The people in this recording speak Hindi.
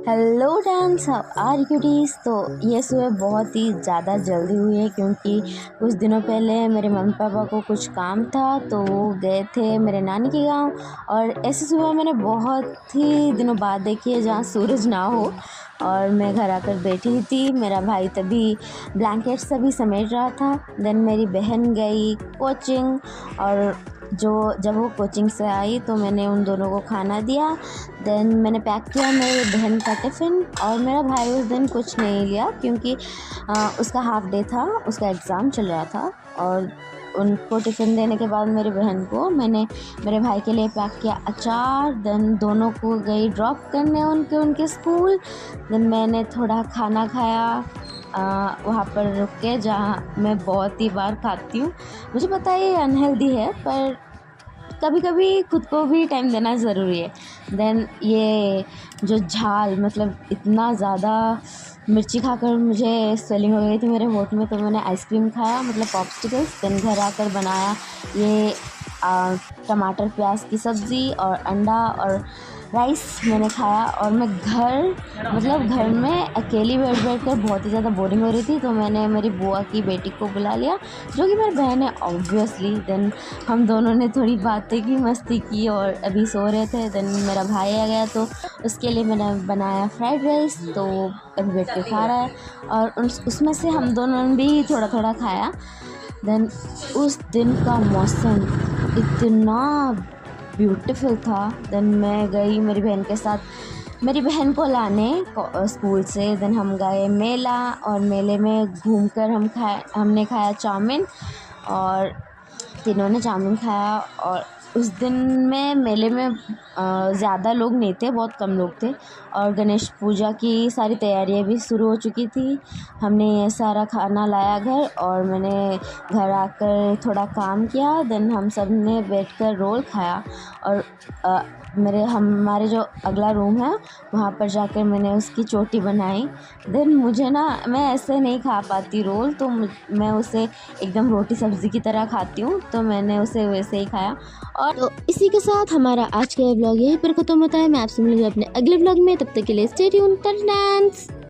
Hello dance, how are you डीज। तो ये सुबह बहुत ही ज़्यादा जल्दी हुई है क्योंकि कुछ दिनों पहले मेरे मम्मी पापा को कुछ काम था तो वो गए थे मेरे नानी के गांव। और ऐसी सुबह मैंने बहुत ही दिनों बाद देखी है जहाँ सूरज ना हो। और मैं घर आकर बैठी थी, मेरा भाई तभी ब्लैंकेट सभी समेट रहा था। देन मेरी बहन गई कोचिंग, और जब वो कोचिंग से आई तो मैंने उन दोनों को खाना दिया। देन मैंने पैक किया मेरी बहन का टिफ़िन, और मेरा भाई उस दिन कुछ नहीं लिया क्योंकि उसका हाफ डे था, उसका एग्ज़ाम चल रहा था। और उनको टिफ़िन देने के बाद मेरी बहन को मैंने मेरे भाई के लिए पैक किया अचार। देन दोनों को गई ड्रॉप करने उनके स्कूल। देन मैंने थोड़ा खाना खाया वहाँ पर रुक के, जहाँ मैं बहुत ही बार खाती हूँ। मुझे पता है ये अनहेल्दी है, पर कभी कभी खुद को भी टाइम देना ज़रूरी है। देन ये जो झाल, मतलब इतना ज़्यादा मिर्ची खाकर मुझे स्वेलिंग हो गई थी मेरे होंठ में, तो मैंने आइसक्रीम खाया, मतलब पॉप्सिकल्स। देन घर आकर बनाया ये टमाटर प्याज की सब्ज़ी और अंडा और राइस मैंने खाया। और मैं घर में अकेली बैठ कर बहुत ही ज़्यादा बोरिंग हो रही थी, तो मैंने मेरी बुआ की बेटी को बुला लिया जो कि मेरी बहन है ऑब्वियसली। देन हम दोनों ने थोड़ी बातें की, मस्ती की, और अभी सो रहे थे। देन मेरा भाई आ गया तो उसके लिए मैंने बनाया फ्राइड राइस, तो अभी बैठ के खा रहा है। और उसमें से हम दोनों ने भी थोड़ा थोड़ा खाया। देन उस दिन का मौसम इतना ब्यूटीफुल था। देन मैं गई मेरी बहन के साथ मेरी बहन को लाने स्कूल से। देन हम गए मेला, और मेले में घूमकर हमने खाया चाउमीन, और तीनों ने चाउमीन खाया। और उस दिन में मेले में ज़्यादा लोग नहीं थे, बहुत कम लोग थे, और गणेश पूजा की सारी तैयारियां भी शुरू हो चुकी थी। हमने ये सारा खाना लाया घर, और मैंने घर आकर थोड़ा काम किया। देन हम सब ने बैठकर रोल खाया। और हमारे जो अगला रूम है वहाँ पर जाकर मैंने उसकी चोटी बनाई। देन मैं ऐसे नहीं खा पाती रोल, तो मैं उसे एकदम रोटी सब्ज़ी की तरह खाती हूँ, तो मैंने उसे वैसे ही खाया। और तो इसी के साथ हमारा आज का व्लॉग यहीं पर ख़त्म होता है। मैं आपसे मिलूंगी अपने अगले व्लॉग में, तब तक के लिए स्टे ट्यून्ड।